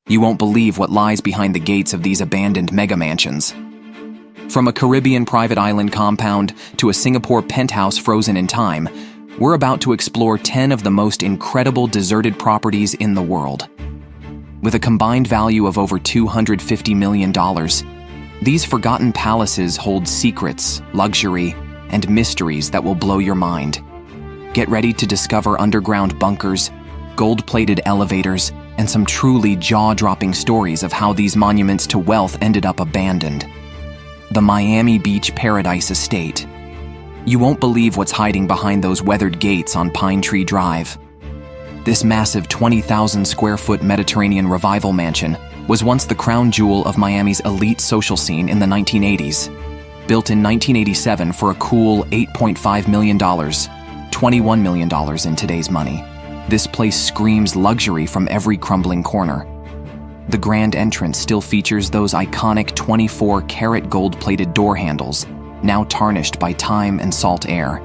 You won't believe what lies behind the gates of these abandoned mega-mansions. From a Caribbean private island compound to a Singapore penthouse frozen in time, we're about to explore 10 of the most incredible deserted properties in the world. With a combined value of over $250 million, these forgotten palaces hold secrets, luxury, and mysteries that will blow your mind. Get ready to discover underground bunkers, gold-plated elevators, and some truly jaw-dropping stories of how these monuments to wealth ended up abandoned. The Miami Beach Paradise Estate. You won't believe what's hiding behind those weathered gates on Pine Tree Drive. This massive 20,000 square foot Mediterranean revival mansion was once the crown jewel of Miami's elite social scene in the 1980s. Built in 1987 for a cool $8.5 million, $21 million in today's money, this place screams luxury from every crumbling corner. The grand entrance still features those iconic 24-karat gold-plated door handles, now tarnished by time and salt air.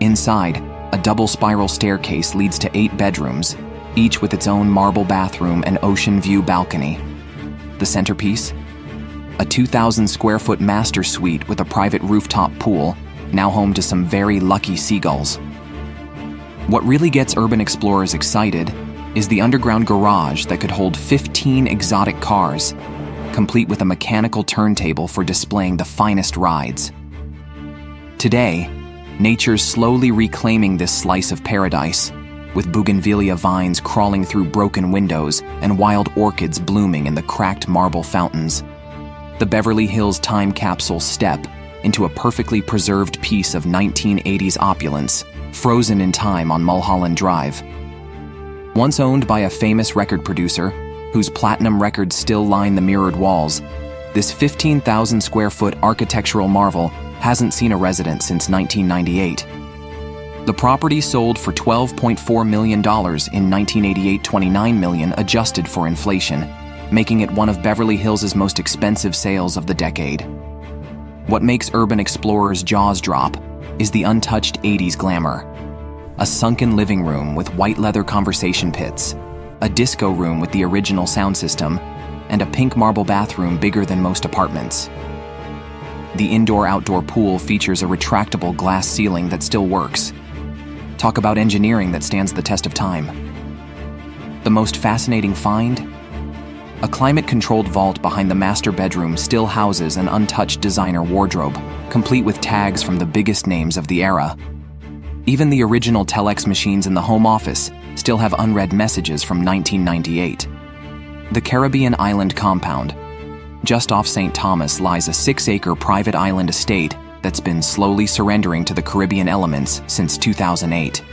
Inside, a double spiral staircase leads to 8 bedrooms, each with its own marble bathroom and ocean view balcony. The centerpiece? A 2,000 square foot master suite with a private rooftop pool, now home to some very lucky seagulls. What really gets urban explorers excited is the underground garage that could hold 15 exotic cars, complete with a mechanical turntable for displaying the finest rides. Today, nature's slowly reclaiming this slice of paradise, with bougainvillea vines crawling through broken windows and wild orchids blooming in the cracked marble fountains. The Beverly Hills time capsule step into a perfectly preserved piece of 1980s opulence, frozen in time on Mulholland Drive. Once owned by a famous record producer, whose platinum records still line the mirrored walls, this 15,000 square foot architectural marvel hasn't seen a resident since 1998. The property sold for $12.4 million in 1988, $29 million adjusted for inflation, making it one of Beverly Hills' most expensive sales of the decade. What makes urban explorers' jaws drop is the untouched 80s glamour. A sunken living room with white leather conversation pits, a disco room with the original sound system, and a pink marble bathroom bigger than most apartments. The indoor-outdoor pool features a retractable glass ceiling that still works. Talk about engineering that stands the test of time. The most fascinating find? A climate-controlled vault behind the master bedroom still houses an untouched designer wardrobe, complete with tags from the biggest names of the era. Even the original telex machines in the home office still have unread messages from 1998. The Caribbean Island Compound. Just off St. Thomas lies a 6-acre private island estate that's been slowly surrendering to the Caribbean elements since 2008.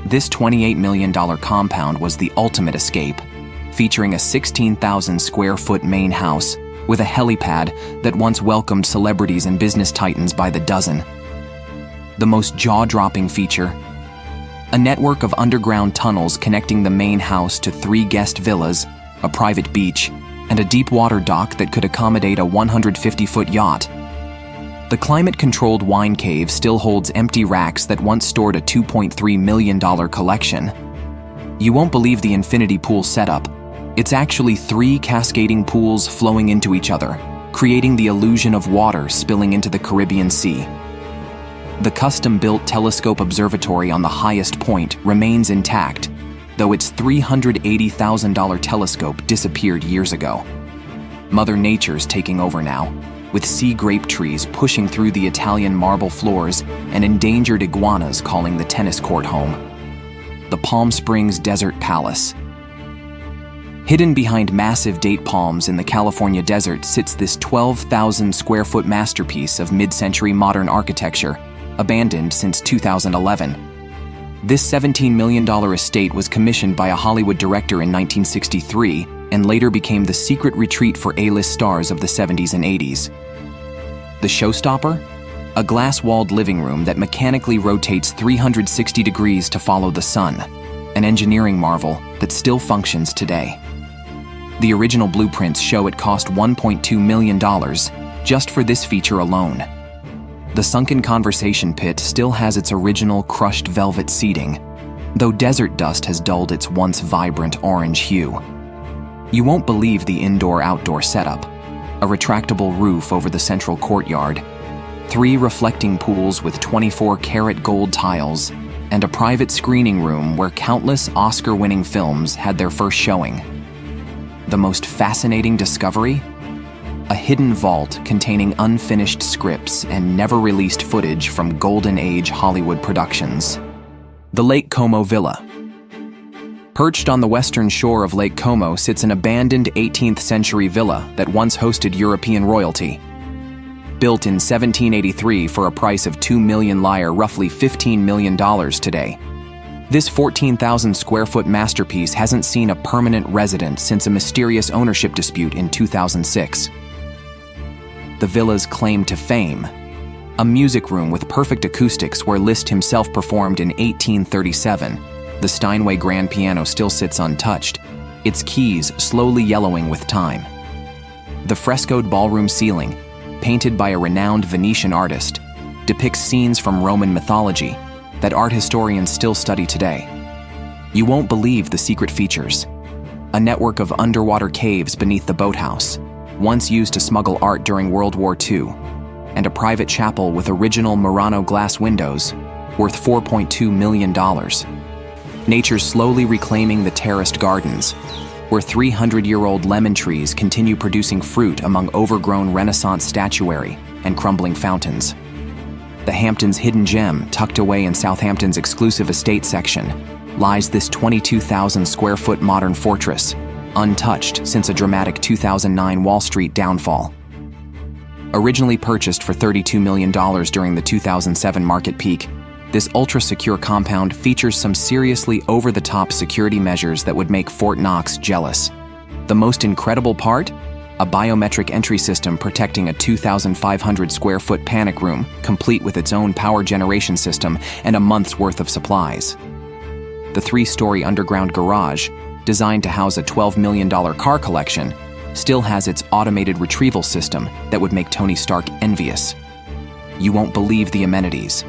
This $28 million compound was the ultimate escape, featuring a 16,000 square foot main house with a helipad that once welcomed celebrities and business titans by the dozen. The most jaw-dropping feature? A network of underground tunnels connecting the main house to 3 guest villas, a private beach, and a deep water dock that could accommodate a 150-foot yacht. The climate-controlled wine cave still holds empty racks that once stored a $2.3 million collection. You won't believe the infinity pool setup. It's actually 3 cascading pools flowing into each other, creating the illusion of water spilling into the Caribbean Sea. The custom-built telescope observatory on the highest point remains intact, though its $380,000 telescope disappeared years ago. Mother Nature's taking over now, with sea grape trees pushing through the Italian marble floors and endangered iguanas calling the tennis court home. The Palm Springs Desert Palace. Hidden behind massive date palms in the California desert sits this 12,000 square foot masterpiece of mid-century modern architecture, abandoned since 2011. This $17 million estate was commissioned by a Hollywood director in 1963 and later became the secret retreat for A-list stars of the 70s and 80s. The showstopper? A glass-walled living room that mechanically rotates 360 degrees to follow the sun, an engineering marvel that still functions today. The original blueprints show it cost $1.2 million just for this feature alone. The sunken conversation pit still has its original crushed velvet seating, though desert dust has dulled its once vibrant orange hue. You won't believe the indoor-outdoor setup. A retractable roof over the central courtyard, 3 reflecting pools with 24-karat gold tiles, and a private screening room where countless Oscar-winning films had their first showing. The most fascinating discovery? A hidden vault containing unfinished scripts and never-released footage from Golden Age Hollywood productions. The Lake Como Villa. Perched on the western shore of Lake Como sits an abandoned 18th-century villa that once hosted European royalty. Built in 1783 for a price of $2 million, roughly $15 million today. This 14,000-square-foot masterpiece hasn't seen a permanent resident since a mysterious ownership dispute in 2006. The villa's claim to fame: a music room with perfect acoustics where Liszt himself performed in 1837. The Steinway grand piano still sits untouched, its keys slowly yellowing with time. The frescoed ballroom ceiling, painted by a renowned Venetian artist, depicts scenes from Roman mythology that art historians still study today. You won't believe the secret features: a network of underwater caves beneath the boathouse, once used to smuggle art during World War II, and a private chapel with original Murano glass windows, worth $4.2 million. Nature's slowly reclaiming the terraced gardens, where 300-year-old lemon trees continue producing fruit among overgrown Renaissance statuary and crumbling fountains. The Hamptons' hidden gem, tucked away in Southampton's exclusive estate section, lies this 22,000-square-foot modern fortress, untouched since a dramatic 2009 Wall Street downfall. Originally purchased for $32 million during the 2007 market peak, this ultra-secure compound features some seriously over-the-top security measures that would make Fort Knox jealous. The most incredible part? A biometric entry system protecting a 2,500-square-foot panic room, complete with its own power generation system and a month's worth of supplies. The 3-story underground garage, designed to house a $12 million car collection, still has its automated retrieval system that would make Tony Stark envious. You won't believe the amenities.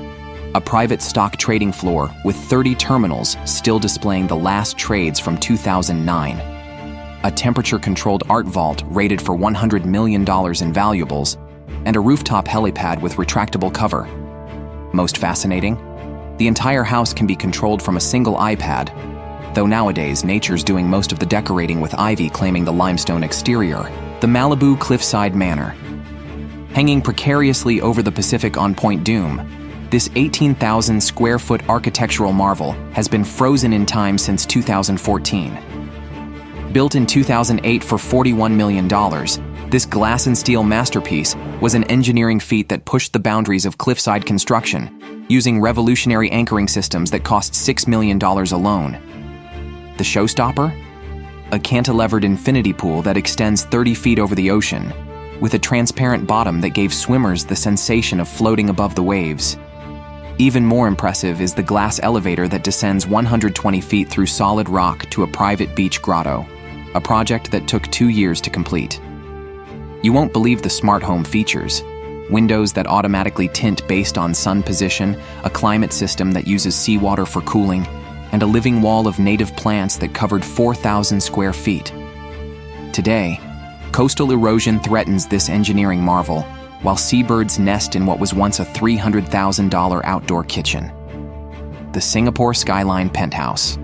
A private stock trading floor with 30 terminals still displaying the last trades from 2009. A temperature-controlled art vault rated for $100 million in valuables, and a rooftop helipad with retractable cover. Most fascinating? The entire house can be controlled from a single iPad, though nowadays nature's doing most of the decorating with ivy claiming the limestone exterior. The Malibu Cliffside Manor. Hanging precariously over the Pacific on Point Dume, this 18,000-square-foot architectural marvel has been frozen in time since 2014. Built in 2008 for $41 million, this glass and steel masterpiece was an engineering feat that pushed the boundaries of cliffside construction, using revolutionary anchoring systems that cost $6 million alone. The showstopper? A cantilevered infinity pool that extends 30 feet over the ocean, with a transparent bottom that gave swimmers the sensation of floating above the waves. Even more impressive is the glass elevator that descends 120 feet through solid rock to a private beach grotto, a project that took 2 years to complete. You won't believe the smart home features: windows that automatically tint based on sun position, a climate system that uses seawater for cooling, and a living wall of native plants that covered 4,000 square feet. Today, coastal erosion threatens this engineering marvel, while seabirds nest in what was once a $300,000 outdoor kitchen. The Singapore Skyline Penthouse.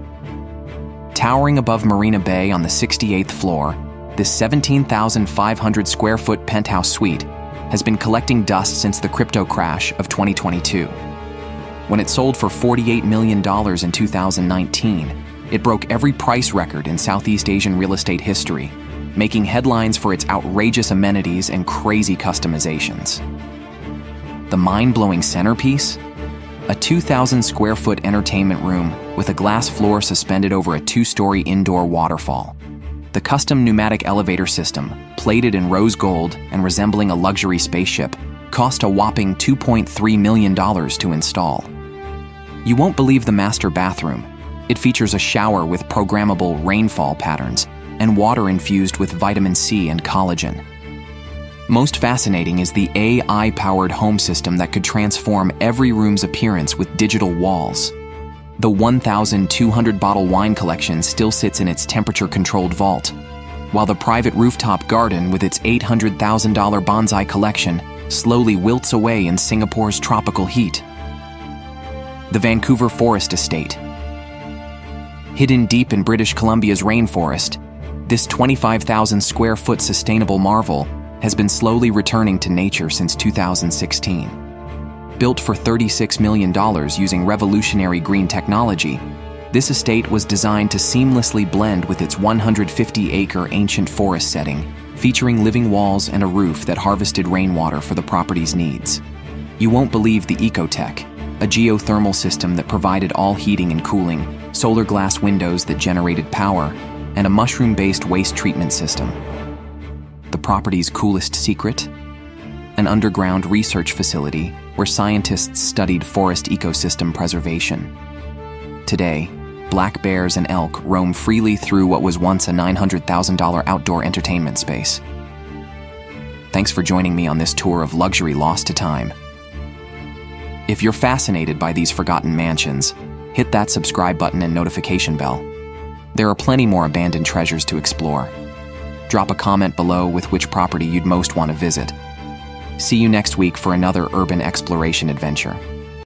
Towering above Marina Bay on the 68th floor, this 17,500-square-foot penthouse suite has been collecting dust since the crypto crash of 2022. When it sold for $48 million in 2019, it broke every price record in Southeast Asian real estate history, making headlines for its outrageous amenities and crazy customizations. The mind-blowing centerpiece? A 2,000-square-foot entertainment room with a glass floor suspended over a 2-story indoor waterfall. The custom pneumatic elevator system, plated in rose gold and resembling a luxury spaceship, cost a whopping $2.3 million to install. You won't believe the master bathroom. It features a shower with programmable rainfall patterns and water infused with vitamin C and collagen. Most fascinating is the AI-powered home system that could transform every room's appearance with digital walls. The 1,200-bottle wine collection still sits in its temperature-controlled vault, while the private rooftop garden with its $800,000 bonsai collection slowly wilts away in Singapore's tropical heat. The Vancouver Forest Estate. Hidden deep in British Columbia's rainforest, this 25,000-square-foot sustainable marvel has been slowly returning to nature since 2016. Built for $36 million using revolutionary green technology, this estate was designed to seamlessly blend with its 150-acre ancient forest setting, featuring living walls and a roof that harvested rainwater for the property's needs. You won't believe the ecotech, a geothermal system that provided all heating and cooling, solar glass windows that generated power, and a mushroom-based waste treatment system. The property's coolest secret? An underground research facility where scientists studied forest ecosystem preservation. Today, black bears and elk roam freely through what was once a $900,000 outdoor entertainment space. Thanks for joining me on this tour of luxury lost to time. If you're fascinated by these forgotten mansions, hit that subscribe button and notification bell. There are plenty more abandoned treasures to explore. Drop a comment below with which property you'd most want to visit. See you next week for another urban exploration adventure.